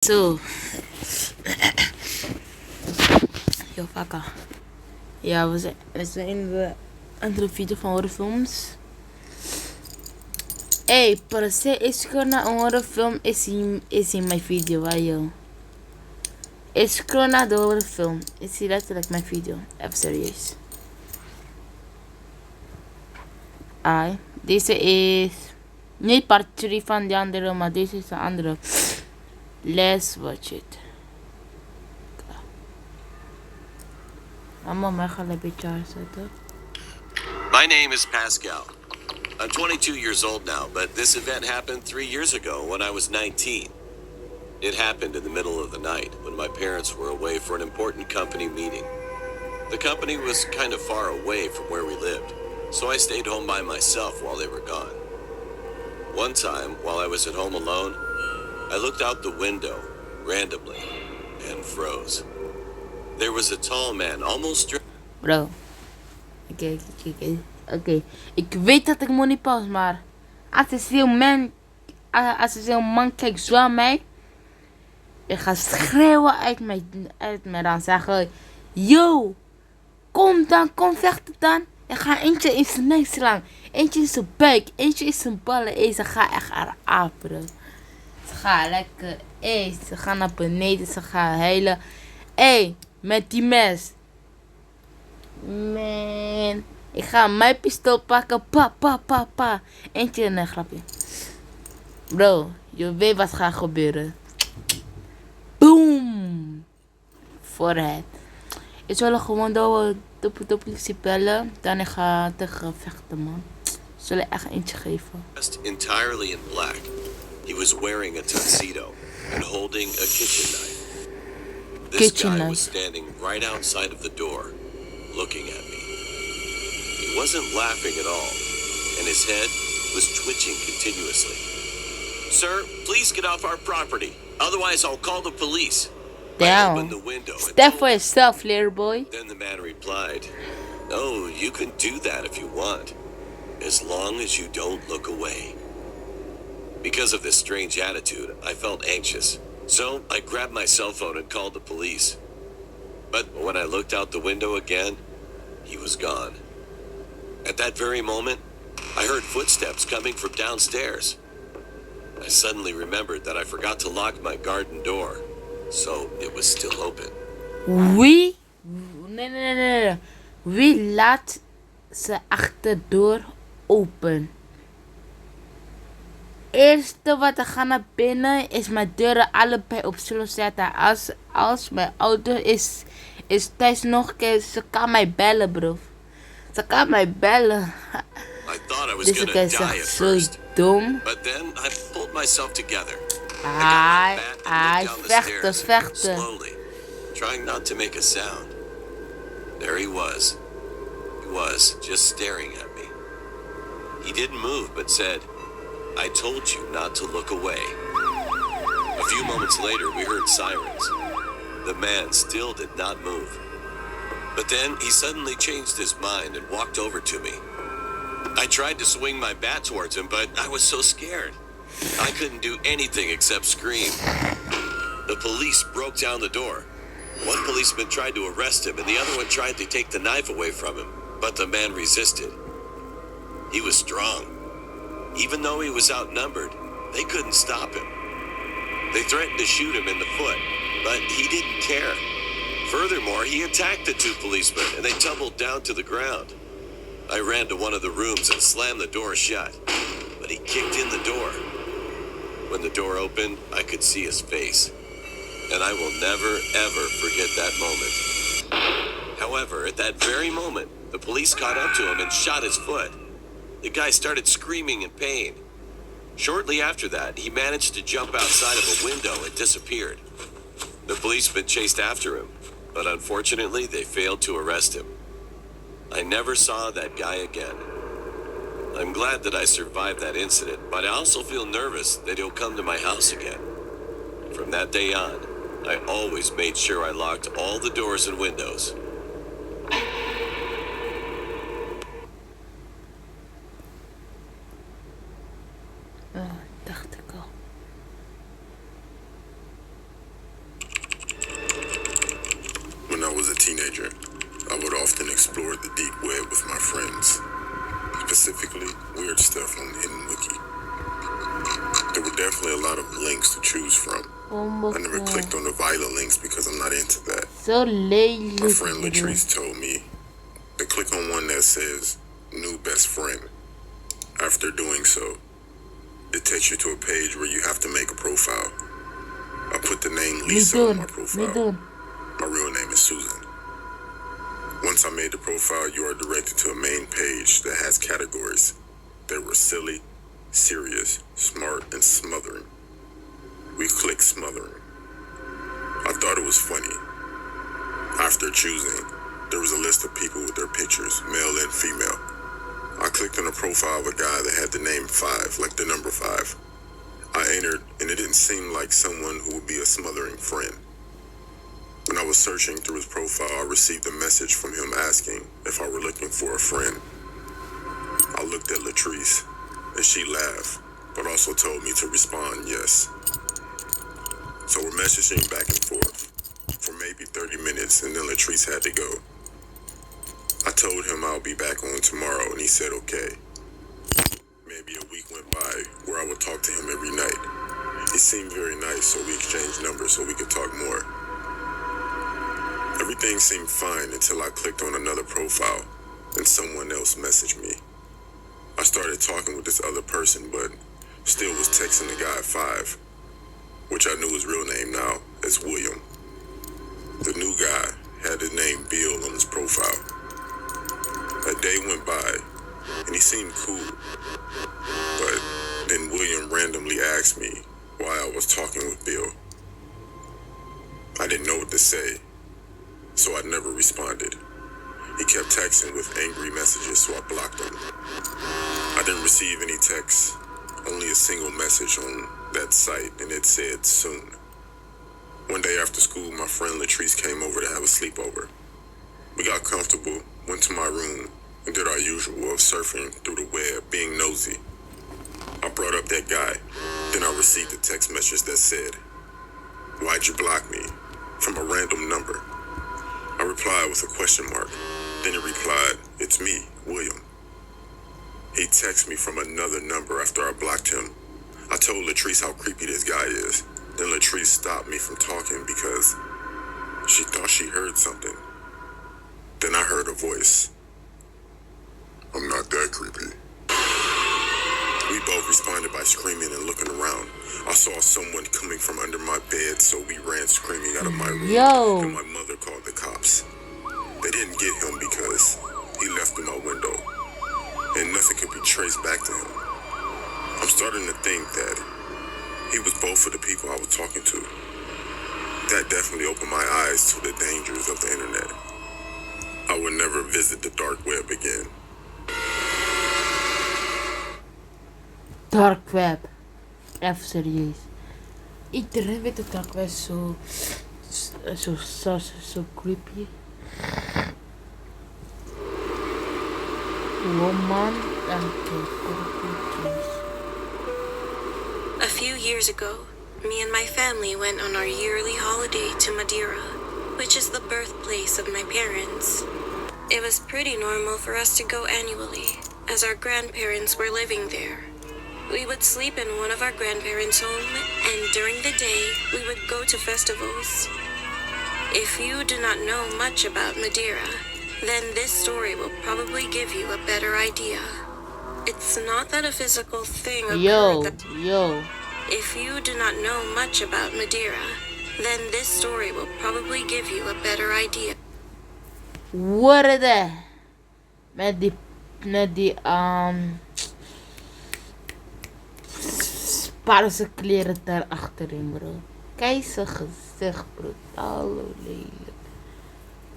Zo, yo vakken. Ja, we zijn in de andere video van horrorfilms. Hey, per se is naar een horrorfilm is in mijn video, waar yo. Is naar de horrorfilm. Is hier letterlijk mijn video. Even serieus. Ai, deze is niet part 3 van de andere, maar deze is de andere. Let's watch it. I'm gonna een beetje zetten. My name is Pascal. I'm 22 years old now, but this event happened 3 years ago when I was 19. It happened in the middle of the night when my parents were away for an important company meeting. The company was kind of far away from where we lived, so I stayed home by myself while they were gone. One time, while I was at home alone, I looked out the window randomly and froze. There was a tall man, almost... Bro. Oké. Ik weet dat ik moet niet pauze, maar... Als een man kijkt zo aan mij... Ik ga schreeuwen uit mijn raam. Zeggen... Yo! Kom vechten dan. Ik ga eentje in zijn nek slaan. Eentje in zijn buik. Eentje in zijn ballen. Ze gaan echt aan bro. Ze gaan lekker... ze gaan naar beneden. Ze gaan huilen. Met die mes. Man. Ik ga mijn pistool pakken. Pa. Eentje in een grapje. Bro, je weet wat gaat gebeuren. Boom. Vooruit. Ik zal gewoon de politie bellen. Dan ga ik tegen vechten, man. Ze zullen echt eentje geven. Dressed entirely in black. He was wearing a tuxedo and holding a kitchen knife. This guy was standing right outside of the door, looking at me. He wasn't laughing at all, and his head was twitching continuously. Sir, please get off our property, otherwise I'll call the police. I opened the window. Step for yourself, little boy. Then the man replied, "Oh, you can do that if you want, as long as you don't look away." Because of this strange attitude, I felt anxious. So I grabbed my cell phone and called the police. But when I looked out the window again, he was gone. At that very moment, I heard footsteps coming from downstairs. I suddenly remembered that I forgot to lock my garden door, so it was still open. Wie? Nee. Wie laat zijn achterdeur open? Eerste wat ik ga naar binnen is mijn deuren allebei op slot zetten. Als mijn ouder is thuis nog keer, ze kan mij bellen, bro. Ze kan mij bellen. I thought I was gonna die at first. Dom. But then I pulled myself together. Vechten. Slowly, trying not to make a sound. There he was. He was just staring at me. He didn't move, but said, "I told you not to look away." A few moments later, we heard sirens. The man still did not move. But then he suddenly changed his mind and walked over to me. I tried to swing my bat towards him, but I was so scared. I couldn't do anything except scream. The police broke down the door. One policeman tried to arrest him, and the other one tried to take the knife away from him, but the man resisted. He was strong. Even though he was outnumbered, they couldn't stop him. They threatened to shoot him in the foot, but he didn't care. Furthermore, he attacked the two policemen, and they tumbled down to the ground. I ran to one of the rooms and slammed the door shut, but he kicked in the door. When the door opened, I could see his face, and I will never, ever forget that moment. However, at that very moment, the police caught up to him and shot his foot. The guy started screaming in pain. Shortly after that, he managed to jump outside of a window and disappeared. The policemen chased after him, but unfortunately, they failed to arrest him. I never saw that guy again. I'm glad that I survived that incident, but I also feel nervous that he'll come to my house again. From that day on, I always made sure I locked all the doors and windows. Dacht ik al. was a teenager, I would often explore the deep web with my friends, specifically weird stuff on Hidden Wiki. There were definitely a lot of links to choose from. I never clicked on the violent links because I'm not into that. So lelijk, My friend bro. Latrice told me to click on one that says new best friend. After doing so, it takes you to a page where you have to make a profile. I put the name Niet Lisa on doen, my niet profile. doen. My real name is Susan. Once I made the profile, you are directed to a main page that has categories. They were silly, serious, smart, and smothering. We clicked smothering. I thought it was funny. After choosing, there was a list of people with their pictures, male and female. I clicked on a profile of a guy that had the name 5, like the number 5. I entered, and it didn't seem like someone who would be a smothering friend. When I was searching through his profile, I received a message from him asking if I were looking for a friend. I looked at Latrice, and she laughed, but also told me to respond yes. So we're messaging back and forth for maybe 30 minutes, and then Latrice had to go. I told him I'll be back on tomorrow, and he said okay. Maybe a week went by where I would talk to him every night. He seemed very nice, so we exchanged numbers so we could talk more. Everything seemed fine until I clicked on another profile and someone else messaged me. I started talking with this other person, but still was texting the guy 5, which I knew his real name now as William. The new guy had the name Bill on his profile. A day went by, and he seemed cool, but then William randomly asked me why I was talking with Bill. I didn't know what to say, so I never responded. He kept texting with angry messages, so I blocked him. I didn't receive any texts, only a single message on that site, and it said soon. One day after school, my friend Latrice came over to have a sleepover. We got comfortable, went to my room, and did our usual of surfing through the web, being nosy. I brought up that guy. Then I received a text message that said, "Why'd you block me?" from a random number. I replied with a question mark. Then it replied, "It's me, William." He texted me from another number after I blocked him. I told Latrice how creepy this guy is. Then Latrice stopped me from talking because she thought she heard something. Then I heard a voice. "I'm not that creepy." We both responded by screaming and looking around. I saw someone coming from under my bed, so we ran screaming out of my room. Yo. And my mother called the cops. They didn't get him because he left through my window, and nothing could be traced back to him. I'm starting to think that he was both of the people I was talking to. That definitely opened my eyes to the dangers of the internet. I would never visit the dark web again. Dark web. Even serieus. Iedereen weet dat dark web zo sus, zo creepy. Woman and A few years ago, me and my family went on our yearly holiday to Madeira, which is the birthplace of my parents. It was pretty normal for us to go annually, as our grandparents were living there. We would sleep in one of our grandparents' home, and during the day, we would go to festivals. If you do not know much about Madeira, then this story will probably give you a better idea. It's not that a physical thing occurred Yo. If you do not know much about Madeira, then this story will probably give you a better idea. What is that? Met die paarse kleren daar achterin, bro. Kijk zijn gezicht, brutaal lelijk.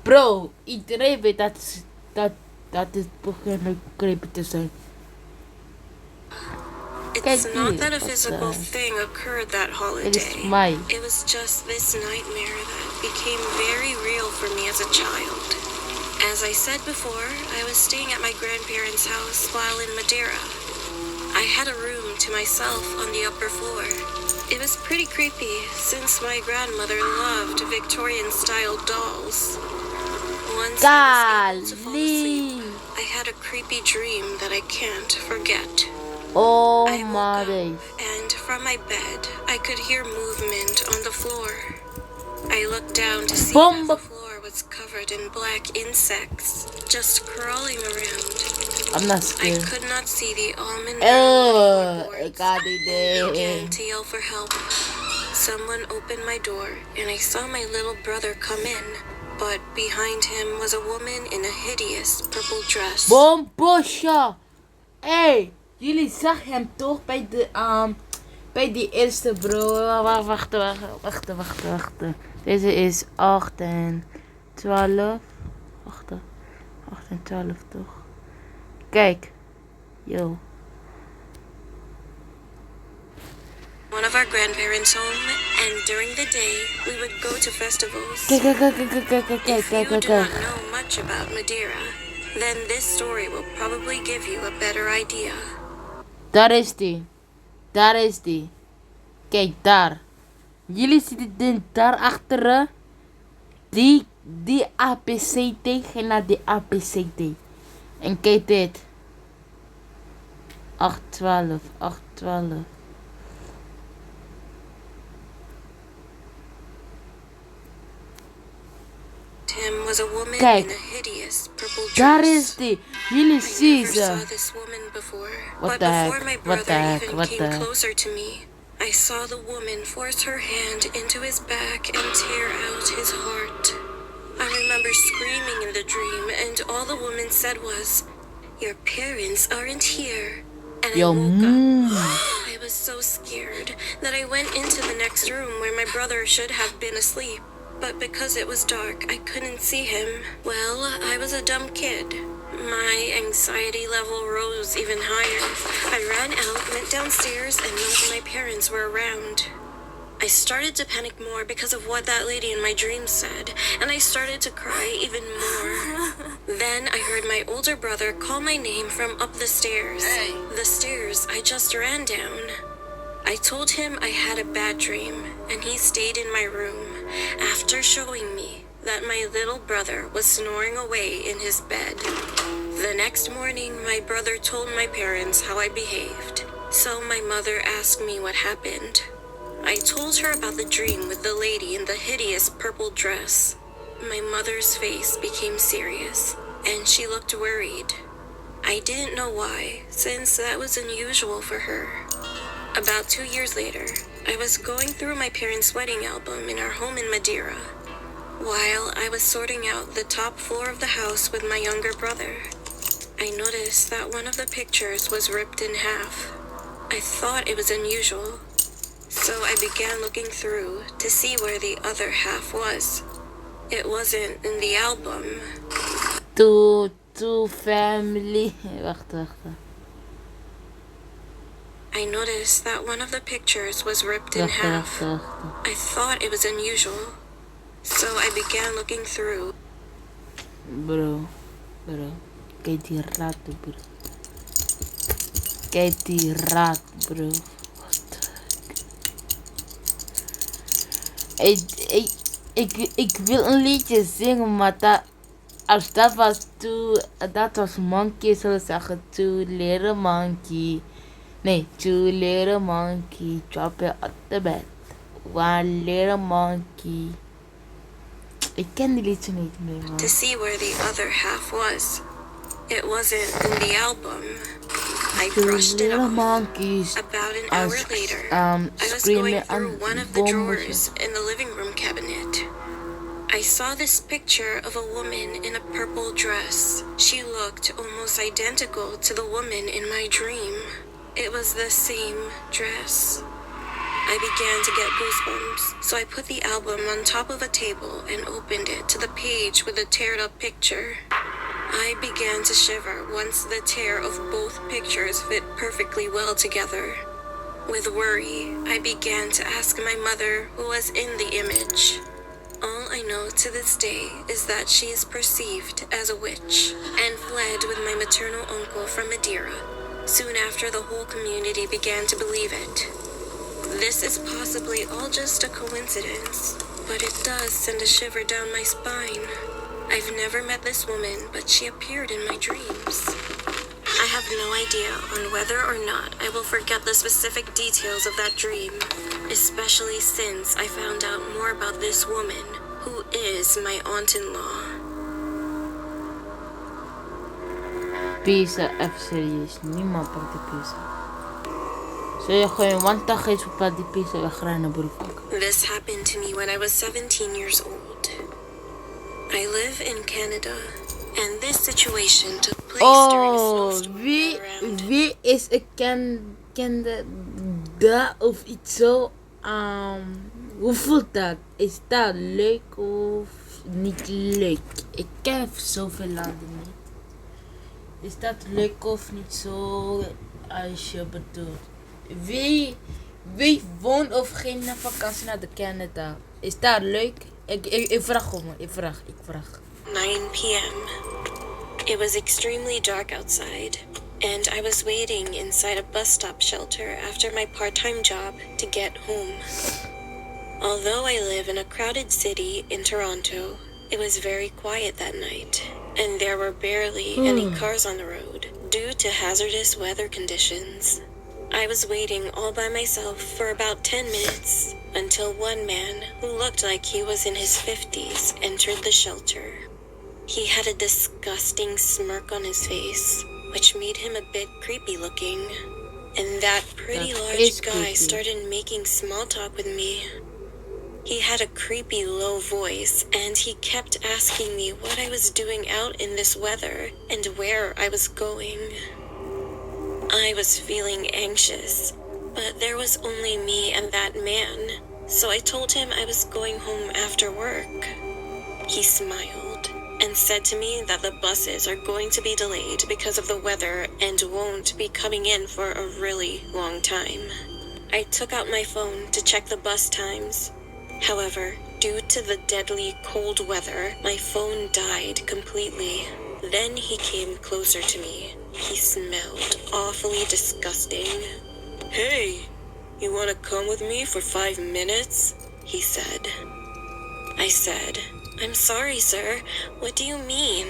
Bro, iedereen weet dat het begint creepy te zijn. It's not that a physical thing occurred that holiday. It was just this nightmare that became very real for me as a child. As I said before, I was staying at my grandparents' house while in Madeira. I had a room to myself on the upper floor. It was pretty creepy since my grandmother loved Victorian-style dolls. Once I was able to fall asleep, Kali. I had a creepy dream that I can't forget. Oh I woke up, my. and from my bed, I could hear movement on the floor. I looked down to see that Bomba. the floor was covered in black insects, just crawling around. I'm not I scared. could not see the almond Ik boards. had I idee. began to yell for help. Someone opened my door, and I saw my little brother come in. But behind him was a woman in a hideous purple dress. Bombosje. Hey, jullie zag hem toch bij die eerste bro. Wacht. Deze is 8 en 12. 8 en 12 toch? Kijk. Yo. One of our grandparents' home, and during the day, we would go to festivals. Kijk. If you do not know much about Madeira, then this story will probably give you a better idea. Daar is die. Kijk daar. Jullie zitten daar achteren. Die APCT ging naar die APCT. En kijk dit. 812. Him was a woman Kijk. in a hideous purple dress. Daar is die. Jullie I zien never saw ze. this woman before, What but the before heck? my What brother the heck? even What came the heck? closer to me, I saw the woman force her hand into his back and tear out his heart. I remember screaming in the dream, and all the woman said was, "Your parents aren't here." And Yo, I woke mm. up. I was so scared that I went into the next room where my brother should have been asleep. But because it was dark, I couldn't see him. Well, I was a dumb kid. My anxiety level rose even higher. I ran out, went downstairs, and none of my parents were around. I started to panic more because of what that lady in my dream said, and I started to cry even more. Then I heard my older brother call my name from up the stairs. Hey. The stairs I just ran down. I told him I had a bad dream, and he stayed in my room after showing me that my little brother was snoring away in his bed. The next morning, my brother told my parents how I behaved, so my mother asked me what happened. I told her about the dream with the lady in the hideous purple dress. My mother's face became serious, and she looked worried. I didn't know why, since that was unusual for her. About 2 years later, I was going through my parents' wedding album in our home in Madeira. While I was sorting out the top floor of the house with my younger brother, I noticed that one of the pictures was ripped in half. I thought it was unusual, so I began looking through to see where the other half was. It wasn't in the album. To family. Wacht. I noticed that one of the pictures was ripped in half. I thought it was unusual, so I began looking through. Bro. Kijk die rat, bro. Kijk die rat, bro. Ik wil een liedje zingen, maar als dat was monkey, zullen we zeggen two little monkey. Nee, two little monkey, drop it at the bed. One little monkey. Ik ken die liedje niet meer, man. To see where the other half was. It wasn't in the album. I brushed it off. Monkeys. About an hour later, I was screaming going through and one of the bombing. drawers in the living room cabinet. I saw this picture of a woman in a purple dress. She looked almost identical to the woman in my dream. It was the same dress. I began to get goosebumps, so I put the album on top of a table and opened it to the page with the teared up picture. I began to shiver once the tear of both pictures fit perfectly well together. With worry, I began to ask my mother who was in the image. All I know to this day is that she is perceived as a witch and fled with my maternal uncle from Madeira. Soon after, the whole community began to believe it. This is possibly all just a coincidence, but it does send a shiver down my spine. I've never met this woman, but she appeared in my dreams. I have no idea on whether or not I will forget the specific details of that dream, especially since I found out more about this woman, who is my aunt-in-law. Pizza, even serieus. Niemand pakt die pizza. Zul je gewoon one dag eens op die pizza wegrijden naar broek pakken? This happened to me when I was 17 years old. I live in Canada, and this situation took place during a snowstorm around. Wie is een kende daar of iets zo? Hoe voelt dat? Is dat leuk of niet leuk? Ik ken zoveel landen niet. Is dat leuk of niet zo als je bedoelt? Wie woont of ging naar vakantie naar de Canada? Is dat leuk? Ik vraag gewoon, ik vraag. 9 p.m. It was extremely dark outside, and I was waiting inside a bus stop shelter after my part-time job to get home. Although I live in a crowded city in Toronto, it was very quiet that night, and there were barely any cars on the road due to hazardous weather conditions. I was waiting all by myself for about 10 minutes until one man who looked like he was in his 50s entered the shelter. He had a disgusting smirk on his face, which made him a bit creepy looking. And that pretty large guy started making small talk with me. He had a creepy low voice, and he kept asking me what I was doing out in this weather and where I was going. I was feeling anxious, but there was only me and that man, so I told him I was going home after work. He smiled and said to me that the buses are going to be delayed because of the weather and won't be coming in for a really long time. I took out my phone to check the bus times. However, due to the deadly cold weather, my phone died completely. Then he came closer to me. He smelled awfully disgusting. "Hey, you want to come with me for 5 minutes?" he said. I said, "I'm sorry, sir. What do you mean?"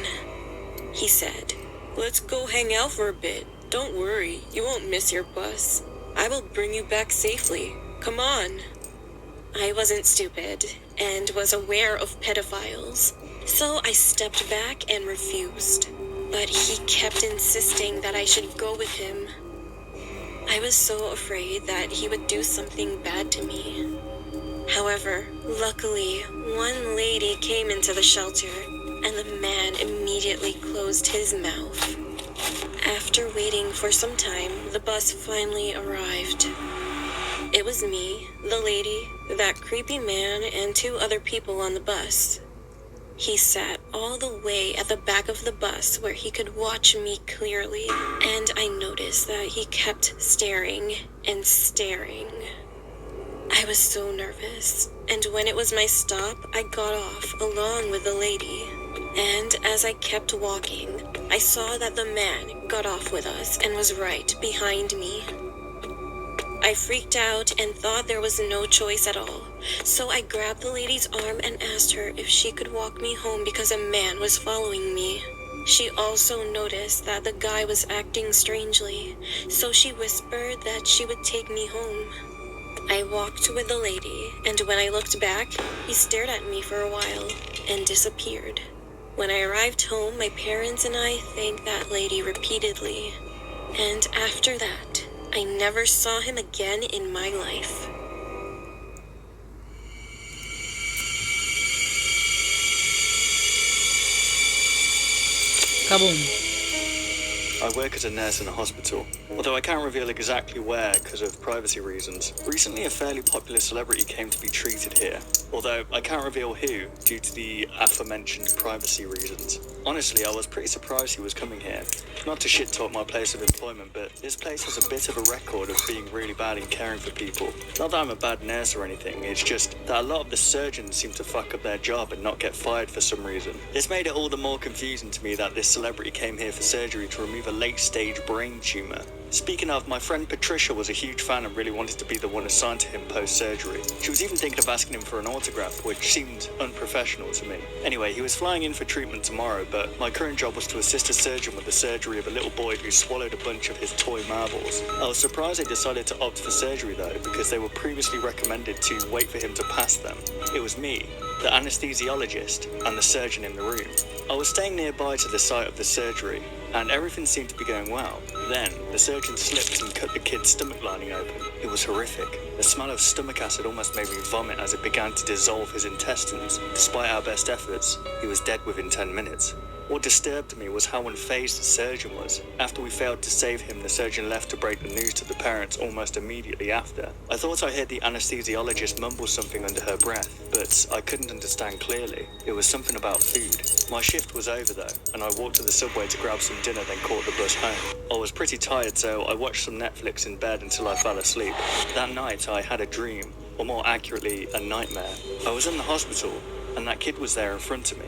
He said, "Let's go hang out for a bit. Don't worry, you won't miss your bus. I will bring you back safely. Come on." I wasn't stupid and was aware of pedophiles, so I stepped back and refused. But he kept insisting that I should go with him. I was so afraid that he would do something bad to me. However, luckily, one lady came into the shelter, and the man immediately closed his mouth. After waiting for some time, the bus finally arrived. It was me, the lady, that creepy man, and 2 other people on the bus. He sat all the way at the back of the bus where he could watch me clearly, and I noticed that he kept staring and staring. I was so nervous, and when it was my stop, I got off along with the lady. And as I kept walking, I saw that the man got off with us and was right behind me. I freaked out and thought there was no choice at all, so I grabbed the lady's arm and asked her if she could walk me home because a man was following me. She also noticed that the guy was acting strangely, so she whispered that she would take me home. I walked with the lady, and when I looked back, he stared at me for a while and disappeared. When I arrived home, my parents and I thanked that lady repeatedly, and after that, I never saw him again in my life. Kaboom. I work as a nurse in a hospital, although I can't reveal exactly where because of privacy reasons. Recently, a fairly popular celebrity came to be treated here, although I can't reveal who due to the aforementioned privacy reasons. Honestly, I was pretty surprised he was coming here. Not to shit talk my place of employment, but this place has a bit of a record of being really bad in caring for people. Not that I'm a bad nurse or anything, it's just that a lot of the surgeons seem to fuck up their job and not get fired for some reason. This made it all the more confusing to me that this celebrity came here for surgery to remove a late-stage brain tumour. Speaking of, my friend Patricia was a huge fan and really wanted to be the one assigned to him post-surgery. She was even thinking of asking him for an autograph, which seemed unprofessional to me. Anyway, he was flying in for treatment tomorrow, but my current job was to assist a surgeon with the surgery of a little boy who swallowed a bunch of his toy marbles. I was surprised they decided to opt for surgery though, because they were previously recommended to wait for him to pass them. It was me, the anesthesiologist, and the surgeon in the room. I was staying nearby to the site of the surgery, and everything seemed to be going well. Then, the surgeon slipped and cut the kid's stomach lining open. It was horrific. The smell of stomach acid almost made me vomit as it began to dissolve his intestines. Despite our best efforts, he was dead within 10 minutes. What disturbed me was how unfazed the surgeon was. After we failed to save him, the surgeon left to break the news to the parents almost immediately after. I thought I heard the anesthesiologist mumble something under her breath, but I couldn't understand clearly. It was something about food. My shift was over though, and I walked to the subway to grab some dinner, then caught the bus home. I was pretty tired, so I watched some Netflix in bed until I fell asleep. That night I had a dream, or more accurately, a nightmare. I was in the hospital, and that kid was there in front of me.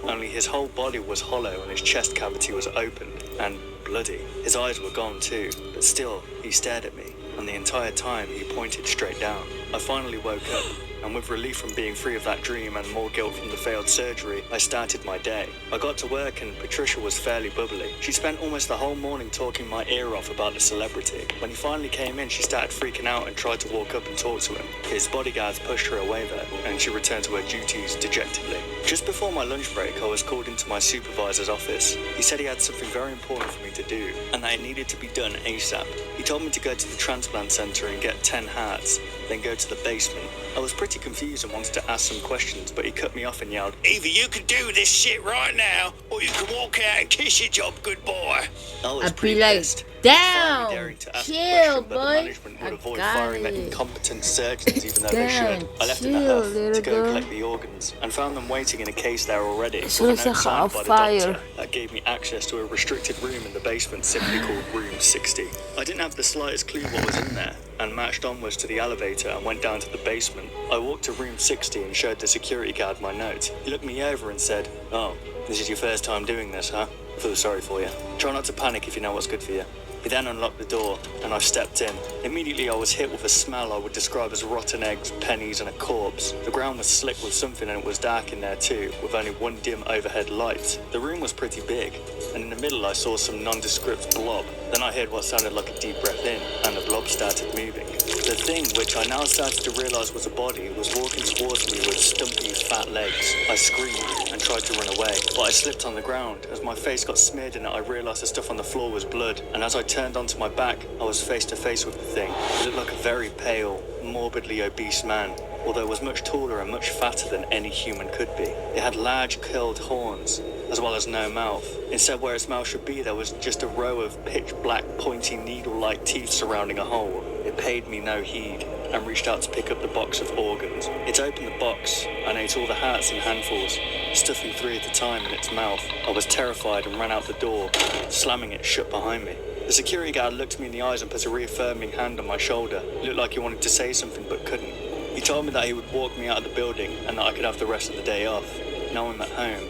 Only his whole body was hollow and his chest cavity was opened and bloody. His eyes were gone too, but still, he stared at me, and the entire time he pointed straight down. I finally woke up, and with relief from being free of that dream and more guilt from the failed surgery, I started my day. I got to work and Patricia was fairly bubbly. She spent almost the whole morning talking my ear off about the celebrity. When he finally came in, she started freaking out and tried to walk up and talk to him. His bodyguards pushed her away though, and she returned to her duties dejectedly. Just before my lunch break, I was called into my supervisor's office. He said he had something very important for me to do, and that it needed to be done ASAP. He told me to go to the transplant center and get 10 hearts, then go to the basement. I was pretty confused and wanted to ask some questions, but he cut me off and yelled, "Either you can do this shit right now, or you can walk out and kiss your job goodbye." I was I'd be like, pissed. damn, Daring to ask a chill, question, but the boy. management would I avoid got firing the it. incompetent surgeons even though they Damn, should. I left in a chill, huff little to go girl. collect the organs and found them waiting in a case there already. With Zullen a ze note signed by the fire? doctor that gave me access to a restricted room in the basement simply called Room 60. I didn't have the slightest clue what was in there and marched onwards to the elevator and went down to the basement. I walked to Room 60 and showed the security guard my note. He looked me over and said, "Oh, this is your first time doing this, huh? I feel sorry for you. Try not to panic if you know what's good for you." He then unlocked the door, and I stepped in. Immediately I was hit with a smell I would describe as rotten eggs, pennies, and a corpse. The ground was slick with something and it was dark in there too, with only one dim overhead light. The room was pretty big, and in the middle I saw some nondescript blob. Then I heard what sounded like a deep breath in, and the blob started moving. The thing, which I now started to realise was a body, was walking towards me with stumpy, fat legs. I screamed and tried to run away, but I slipped on the ground. As my face got smeared in it, I realised the stuff on the floor was blood, and as I turned onto my back, I was face to face with the thing. It looked like a very pale, morbidly obese man, although it was much taller and much fatter than any human could be. It had large curled horns, as well as no mouth. Instead, where its mouth should be, there was just a row of pitch black, pointy, needle-like teeth surrounding a hole. It paid me no heed and reached out to pick up the box of organs. It opened the box and ate all the hearts in handfuls, stuffing 3 at a time in its mouth. I was terrified and ran out the door, slamming it shut behind me. The security guard looked me in the eyes and put a reaffirming hand on my shoulder. It looked like he wanted to say something but couldn't. He told me that he would walk me out of the building and that I could have the rest of the day off. Now I'm at home,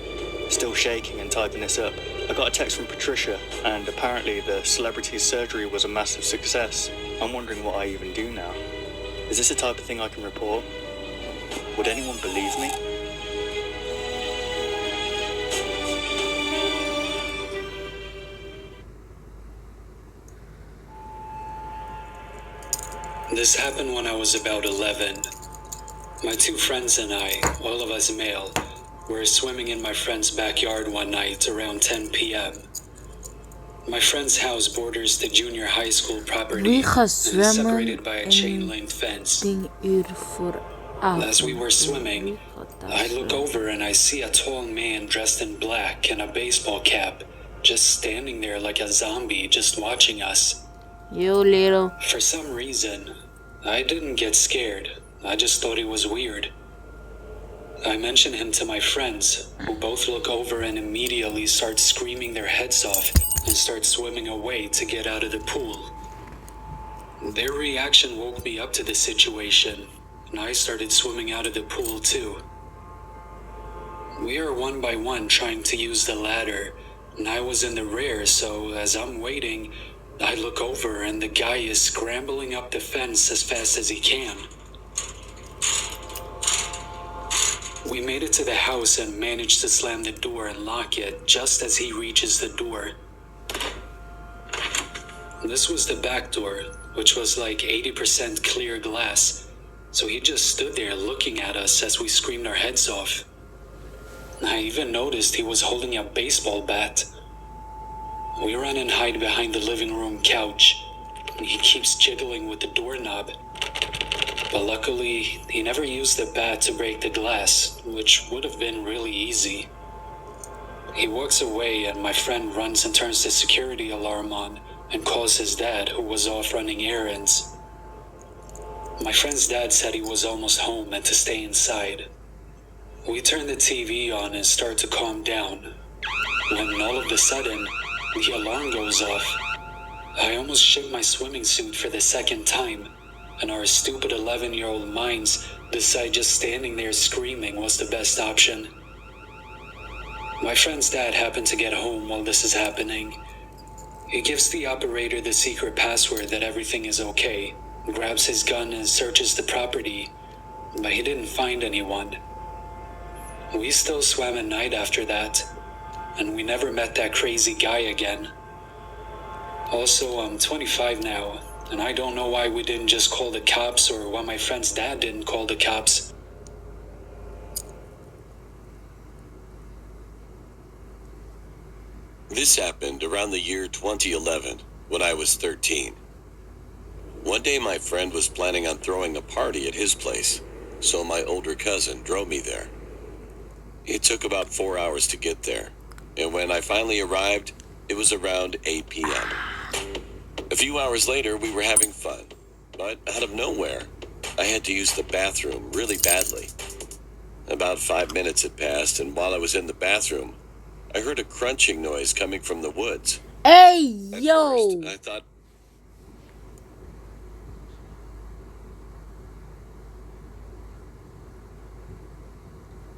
still shaking and typing this up. I got a text from Patricia, and apparently the celebrity's surgery was a massive success. I'm wondering what I even do now. Is this the type of thing I can report? Would anyone believe me? This happened when I was about 11. My 2 friends and I, all of us male, were swimming in my friend's backyard one night around 10 p.m. My friend's house borders the junior high school property We and gaan is separated zwemmen by a en chain-link fence. 10 uur vooraf. As we were swimming, I look over and I see a tall man dressed in black and a baseball cap, just standing there like a zombie, just watching us. Yo, little. For some reason, I didn't get scared. I just thought it was weird. I mention him to my friends, who both look over and immediately start screaming their heads off and start swimming away to get out of the pool. Their reaction woke me up to the situation, and I started swimming out of the pool too. We are one by one trying to use the ladder, and I was in the rear, so as I'm waiting, I look over and the guy is scrambling up the fence as fast as he can. We made it to the house and managed to slam the door and lock it just as he reaches the door. This was the back door, which was like 80% clear glass, so he just stood there looking at us as we screamed our heads off. I even noticed he was holding a baseball bat. We run and hide behind the living room couch, and he keeps jiggling with the doorknob. But luckily, he never used the bat to break the glass, which would have been really easy. He walks away and my friend runs and turns the security alarm on and calls his dad, who was off running errands. My friend's dad said he was almost home and to stay inside. We turn the TV on and start to calm down, when all of a sudden, the alarm goes off. I almost shit my swimming suit for the second time, and our stupid 11-year-old minds decide just standing there screaming was the best option. My friend's dad happened to get home while this is happening. He gives the operator the secret password that everything is okay, grabs his gun and searches the property, but he didn't find anyone. We still swam at night after that, and we never met that crazy guy again. Also, I'm 25 now, and I don't know why we didn't just call the cops or why my friend's dad didn't call the cops. This happened around the year 2011, when I was 13. One day my friend was planning on throwing a party at his place, so my older cousin drove me there. It took about 4 hours to get there, and when I finally arrived, it was around 8 p.m. A few hours later, we were having fun, but out of nowhere, I had to use the bathroom really badly. About 5 minutes had passed, and while I was in the bathroom, I heard a crunching noise coming from the woods. Hey, At yo! first, I thought,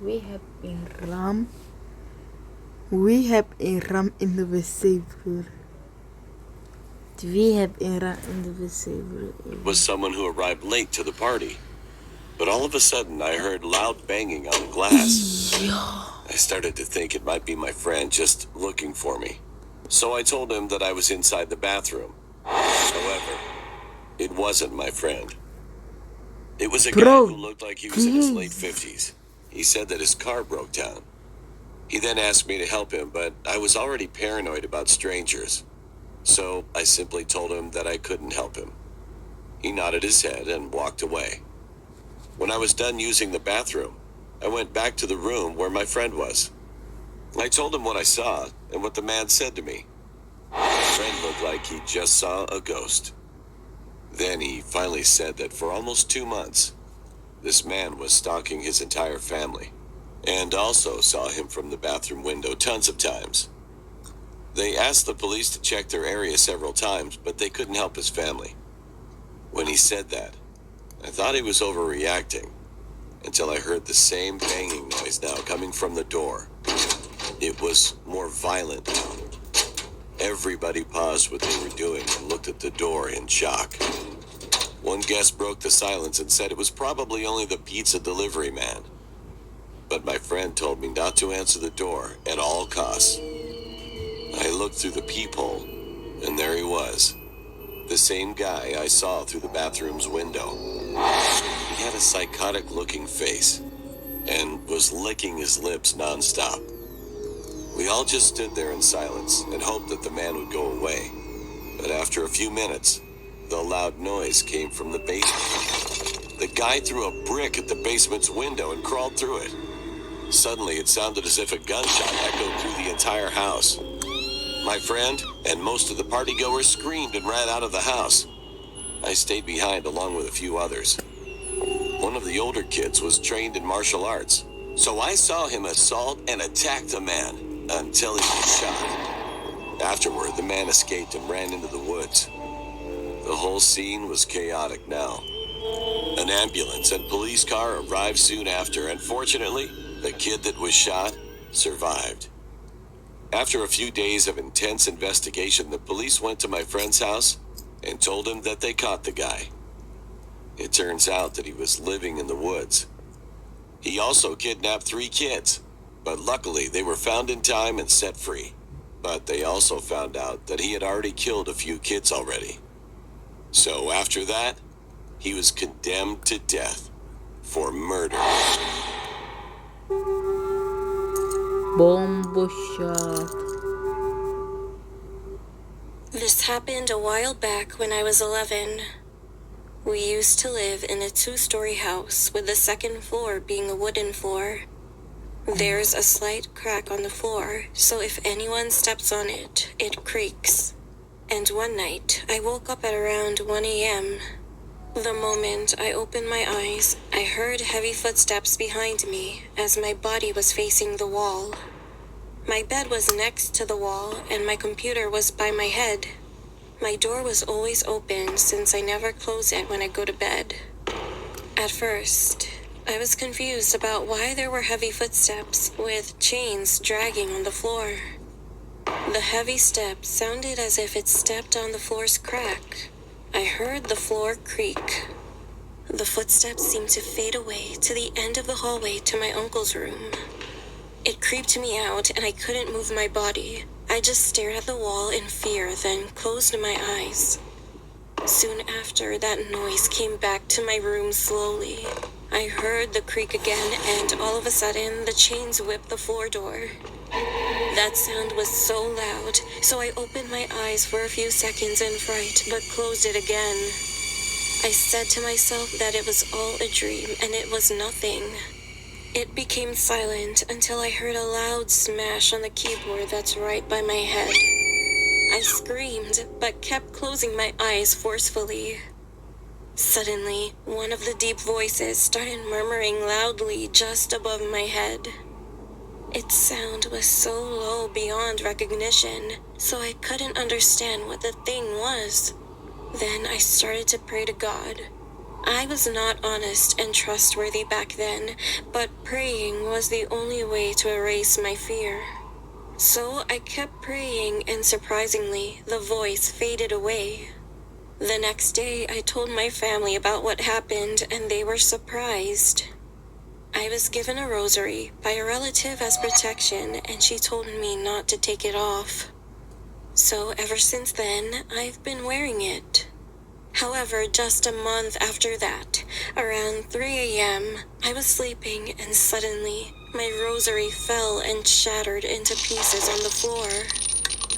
We have een ram. We have een ram in de wc-vloer. We have een ram in de wc-vloer. was someone who arrived late to the party. But all of a sudden, I heard loud banging on the glass. I started to think it might be my friend just looking for me. So I told him that I was inside the bathroom. However, it wasn't my friend. It was a guy who looked like he was in his late 50s. He said that his car broke down. He then asked me to help him, but I was already paranoid about strangers. So I simply told him that I couldn't help him. He nodded his head and walked away. When I was done using the bathroom, I went back to the room where my friend was. I told him what I saw and what the man said to me. My friend looked like he just saw a ghost. Then he finally said that for almost 2 months, this man was stalking his entire family, and also saw him from the bathroom window tons of times. They asked the police to check their area several times, but they couldn't help his family. When he said that, I thought he was overreacting, until I heard the same banging noise now coming from the door. It was more violent now. Everybody paused what they were doing and looked at the door in shock. One guest broke the silence and said it was probably only the pizza delivery man. But my friend told me not to answer the door at all costs. I looked through the peephole, and there he was. The same guy I saw through the bathroom's window. He had a psychotic-looking face, and was licking his lips nonstop. We all just stood there in silence and hoped that the man would go away. But after a few minutes, the loud noise came from the basement. The guy threw a brick at the basement's window and crawled through it. Suddenly, it sounded as if a gunshot echoed through the entire house. My friend and most of the partygoers screamed and ran out of the house. I stayed behind along with a few others. One of the older kids was trained in martial arts, so I saw him assault and attack the man until he was shot. Afterward, the man escaped and ran into the woods. The whole scene was chaotic now. An ambulance and police car arrived soon after, and fortunately, the kid that was shot survived. After a few days of intense investigation, the police went to my friend's house and told him that they caught the guy. It turns out that he was living in the woods. He also kidnapped 3 kids, but luckily they were found in time and set free. But they also found out that he had already killed a few kids already. So after that, he was condemned to death for murder. Bombo shot. This happened a while back when I was 11. We used to live in a 2-story house with the second floor being a wooden floor. There's a slight crack on the floor, so if anyone steps on it, it creaks. And one night, I woke up at around 1 a.m. The moment I opened my eyes, I heard heavy footsteps behind me as my body was facing the wall. My bed was next to the wall and my computer was by my head. My door was always open since I never close it when I go to bed. At first, I was confused about why there were heavy footsteps with chains dragging on the floor. The heavy steps sounded as if it stepped on the floor's crack. I heard the floor creak. The footsteps seemed to fade away to the end of the hallway to my uncle's room. It creeped me out and I couldn't move my body. I just stared at the wall in fear, then closed my eyes. Soon after, that noise came back to my room slowly. I heard the creak again, and all of a sudden, the chains whipped the floor door. That sound was so loud, so I opened my eyes for a few seconds in fright, but closed it again. I said to myself that it was all a dream, and it was nothing. It became silent until I heard a loud smash on the keyboard that's right by my head. I screamed, but kept closing my eyes forcefully. Suddenly, one of the deep voices started murmuring loudly just above my head. Its sound was so low beyond recognition, so I couldn't understand what the thing was. Then I started to pray to God. I was not honest and trustworthy back then, but praying was the only way to erase my fear. So I kept praying, and surprisingly, the voice faded away. The next day, I told my family about what happened, and they were surprised. I was given a rosary by a relative as protection, and she told me not to take it off. So ever since then, I've been wearing it. However, just a month after that, around 3 a.m., I was sleeping and suddenly my rosary fell and shattered into pieces on the floor.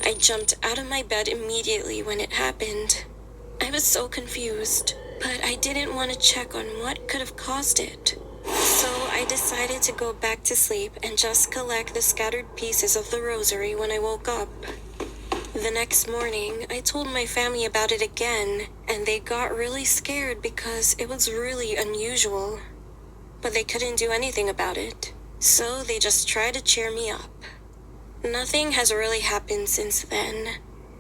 I jumped out of my bed immediately when it happened. I was so confused, but I didn't want to check on what could have caused it. So I decided to go back to sleep and just collect the scattered pieces of the rosary when I woke up. The next morning, I told my family about it again, and they got really scared because it was really unusual. But they couldn't do anything about it, so they just tried to cheer me up. Nothing has really happened since then,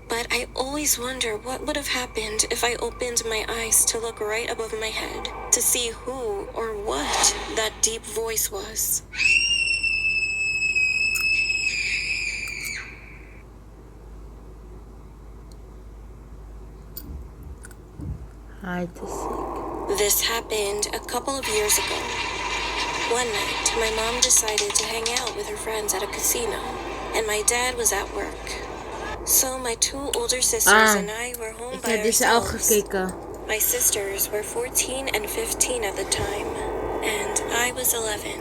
but I always wonder what would have happened if I opened my eyes to look right above my head to see who or what that deep voice was. Hide to seek. This happened a couple of years ago. One night, my mom decided to hang out with her friends at a casino, and my dad was at work. So my 2 older sisters and I were home Ik by heb deze al ourselves. gekeken. My sisters were 14 and 15 at the time, and I was 11.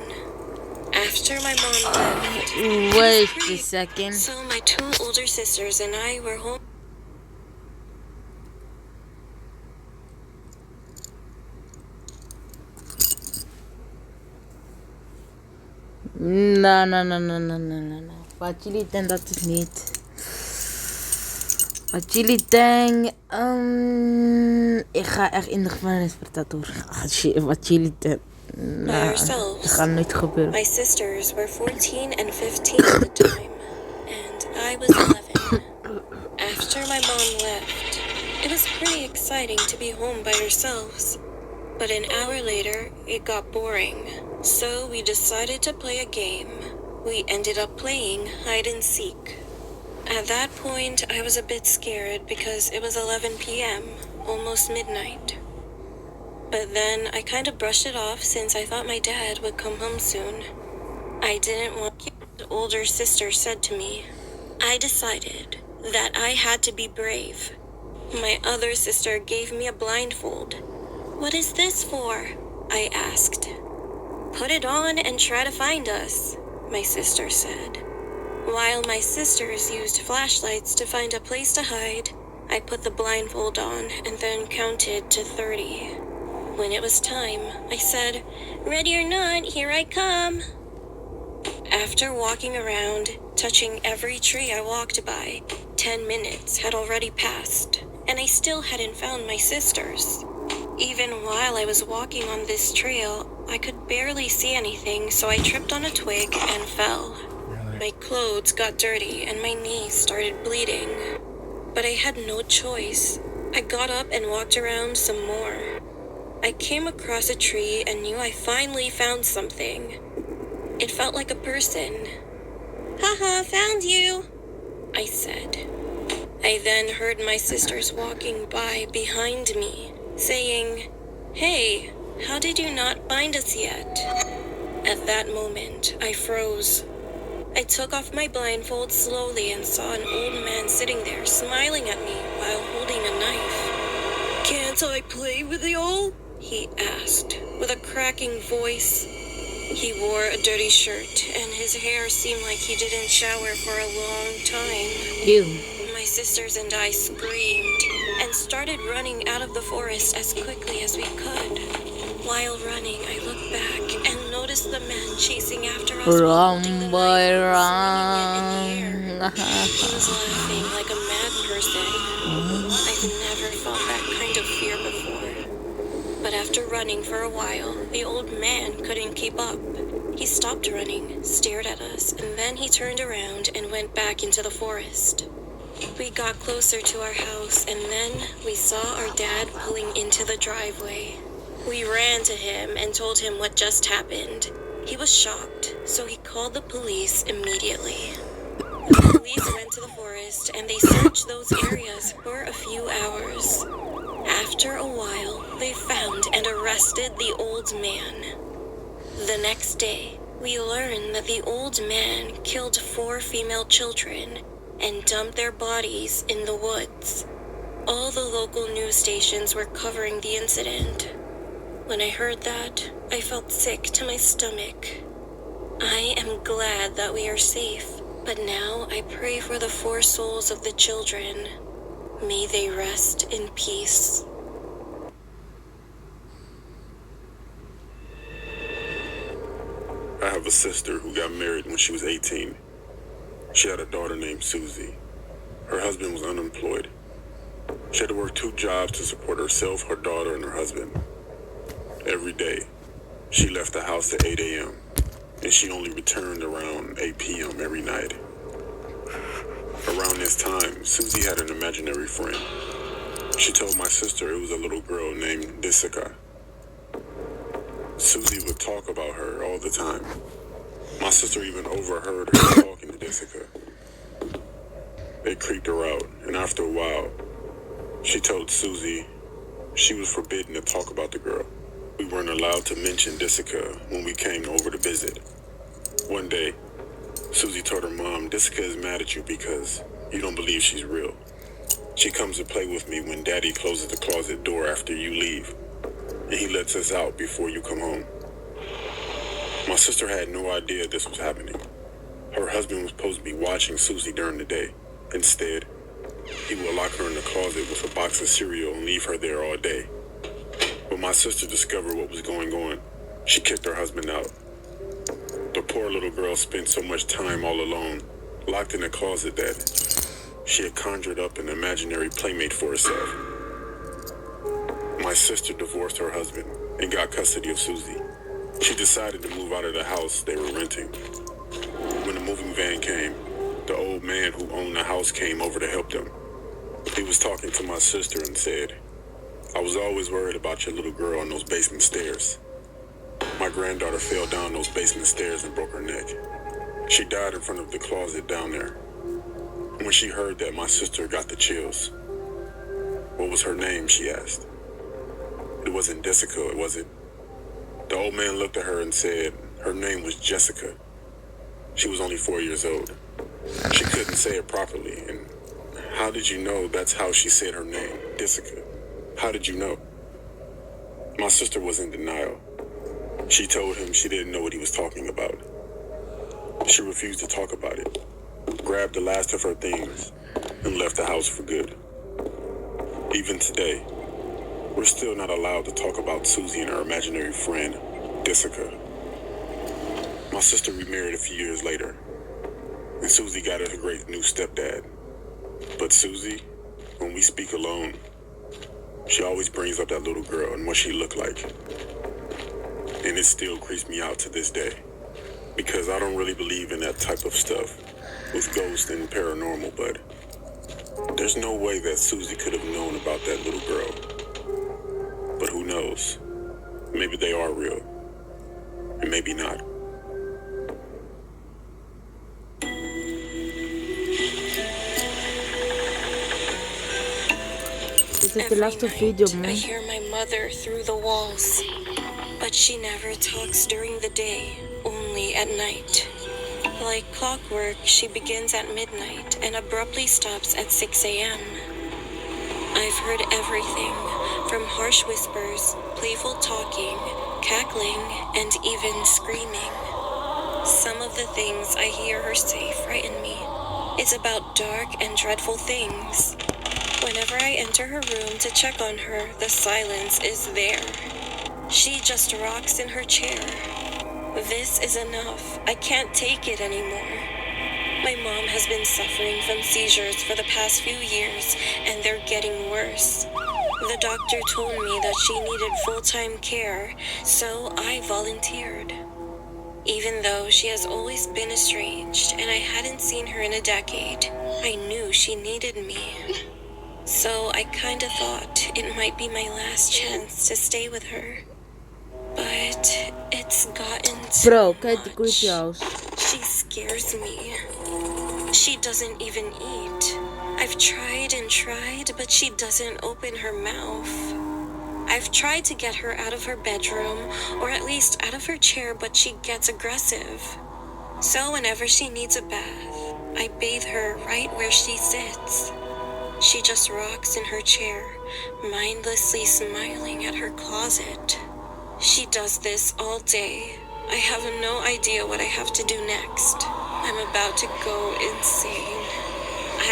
After my mom left, Wait a second. so my 2 older sisters and I were home. No. Wat jullie denken, dat is niet. Wat jullie denken, ik ga echt in de gevangenis voor dat hoor. Wat jullie denken, dat gaat nooit gebeuren. My sisters were 14 and 15 at the time, and I was 11. After my mom left, it was pretty exciting to be home by ourselves. But an hour later, it got boring. So we decided to play a game. We ended up playing hide and seek. At that point, I was a bit scared because it was 11 p.m., almost midnight. But then I kind of brushed it off since I thought my dad would come home soon. I didn't want what older sister said to me. I decided that I had to be brave. My other sister gave me a blindfold. "What is this for?" I asked. "Put it on and try to find us," my sister said. While my sisters used flashlights to find a place to hide, I put the blindfold on and then counted to 30. When it was time, I said, "Ready or not, here I come." After walking around, touching every tree I walked by, 10 minutes had already passed, and I still hadn't found my sisters. Even while I was walking on this trail, I could barely see anything, so I tripped on a twig and fell. My clothes got dirty and my knees started bleeding. But I had no choice. I got up and walked around some more. I came across a tree and knew I finally found something. It felt like a person. "Haha, found you," I said. I then heard my sisters walking by behind me, saying, "Hey, how did you not find us yet?" At that moment, I froze. I took off my blindfold slowly and saw an old man sitting there smiling at me while holding a knife. "Can't I play with y'all?" he asked, with a cracking voice. He wore a dirty shirt, and his hair seemed like he didn't shower for a long time. Ew. My sisters and I screamed and started running out of the forest as quickly as we could. While running, I looked back and noticed the man chasing after us while holding the Run, boy, knife and swinging it in the air. run. He was laughing like a mad person. I've never felt that kind of fear before. But after running for a while, the old man couldn't keep up. He stopped running, stared at us, and then he turned around and went back into the forest. We got closer to our house, and then we saw our dad pulling into the driveway. We ran to him and told him what just happened. He was shocked, so he called the police immediately. The police went to the forest and they searched those areas for a few hours. After a while, they found and arrested the old man. The next day, we learned that the old man killed 4 female children and dumped their bodies in the woods. All the local news stations were covering the incident. When I heard that, I felt sick to my stomach. I am glad that we are safe, but now I pray for the 4 souls of the children. May they rest in peace. I have a sister who got married when she was 18. She had a daughter named Susie. Her husband was unemployed. She had to work 2 jobs to support herself, her daughter, and her husband. Every day, she left the house at 8 a.m., and she only returned around 8 p.m. every night. Around this time, Susie had an imaginary friend. She told my sister it was a little girl named Jessica. Susie would talk about her all the time. My sister even overheard her talking to Jessica. They creeped her out, and after a while, she told Susie she was forbidden to talk about the girl. We weren't allowed to mention Jessica when we came over to visit. One day, Susie told her mom, "Jessica is mad at you because you don't believe she's real. She comes to play with me when Daddy closes the closet door after you leave, and he lets us out before you come home." My sister had no idea this was happening. Her husband was supposed to be watching Susie during the day. Instead, he would lock her in the closet with a box of cereal and leave her there all day. When my sister discovered what was going on, she kicked her husband out. The poor little girl spent so much time all alone, locked in a closet, that she had conjured up an imaginary playmate for herself. My sister divorced her husband and got custody of Susie. She decided to move out of the house they were renting. When the moving van came, the old man who owned the house came over to help them. He was talking to my sister and said, "I was always worried about your little girl on those basement stairs. My granddaughter fell down those basement stairs and broke her neck. She died in front of the closet down there. When she heard that, my sister got the chills. What was her name, she asked. It wasn't Jessica, was it? The old man looked at her and said her name was Jessica. She was only 4 years old. She couldn't say it properly. And how did you know that's how she said her name, Jessica? How did you know? My sister was in denial. She told him she didn't know what he was talking about. She refused to talk about it, grabbed the last of her things, and left the house for good. Even today, we're still not allowed to talk about Susie and her imaginary friend, Jessica. My sister remarried a few years later, and Susie got her a great new stepdad. But Susie, when we speak alone, she always brings up that little girl and what she looked like. And it still creeps me out to this day, because I don't really believe in that type of stuff with ghosts and paranormal, but there's no way that Susie could have known about that little girl. But who knows? Maybe they are real, and maybe not. Dit is de Every laatste night, video, I man. hear my mother through the walls, but she never talks during the day, only at night. Like clockwork, she begins at midnight and abruptly stops at 6 a.m. I've heard everything, from harsh whispers, playful talking, cackling, and even screaming. Some of the things I hear her say frighten me. It's about dark and dreadful things. Whenever I enter her room to check on her, the silence is there. She just rocks in her chair. This is enough. I can't take it anymore. My mom has been suffering from seizures for the past few years, and they're getting worse. The doctor told me that she needed full-time care, so I volunteered. Even though she has always been estranged and I hadn't seen her in a decade, I knew she needed me. So I kinda thought it might be my last chance to stay with her. But it's gotten Bro, too kijk die creepy much. house. She scares me. She doesn't even eat. I've tried and tried, but she doesn't open her mouth. I've tried to get her out of her bedroom, or at least out of her chair, but she gets aggressive. So whenever she needs a bath, I bathe her right where she sits. She just rocks in her chair, mindlessly smiling at her closet. She does this all day. I have no idea what I have to do next. I'm about to go insane.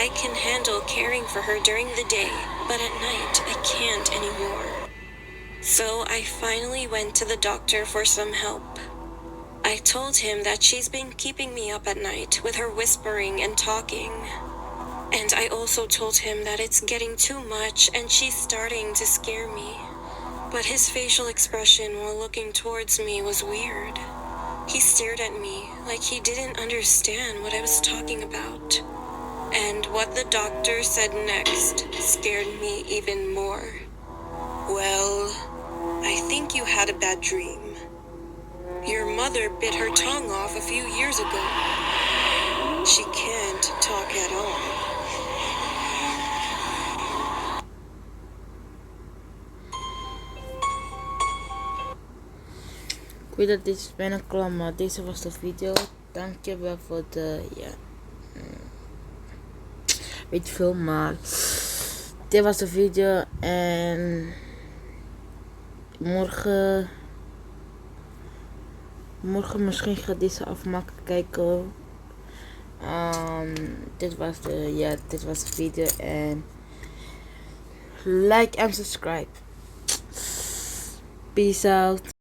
I can handle caring for her during the day, but at night I can't anymore. So I finally went to the doctor for some help. I told him that she's been keeping me up at night with her whispering and talking. And I also told him that it's getting too much and she's starting to scare me. But his facial expression while looking towards me was weird. He stared at me like he didn't understand what I was talking about. And what the doctor said next scared me even more. Well, I think you had a bad dream. Your mother bit her tongue off a few years ago. She can't talk at all. Ik weet dat dit is bijna klaar, maar deze was de video. Dankjewel voor de, weet veel, maar dit was de video en morgen misschien ga ik deze afmaken, kijken. Dit was de video en like en subscribe. Peace out.